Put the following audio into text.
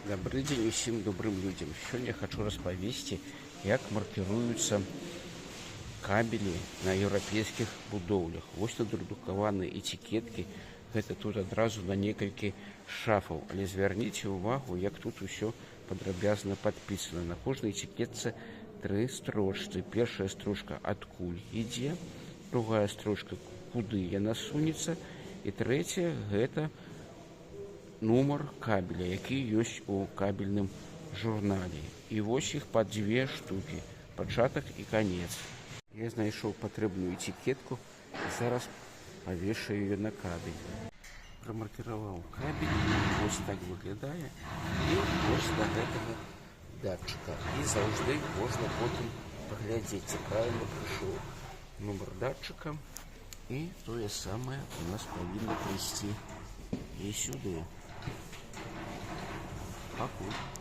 Добрый день усім добрым людям. Сёння хочу распавесці, як маркіруюцца кабелі на еўрапейскіх будоўлях. Вось надрукаваны этикеткі. Гэта тут адразу на некалькі шафаў. Але звярніце ўвагу, як тут усё падрабязна падпісана. На кожнай этикетцы 3 строчцы. Першая строчка адкуль ідзе, другая строчка куды яна сунецца, і трэцяя гэта нумар кабеля, які ёсць у кабельным журнале. І вось іх па 2 штукі, пачатак і канец. Я знайшоў патрэбную этикетку і зараз павешаю ее на кабель. Прамаркіраваў кабель, вось так выглядае, і вось да гэтага датчыка. І заўжды можна потым паглядзець, ці правільна прыйшоў нумар датчыка, і тое самае у нас павінна прыйсці і сюды. Пакуль.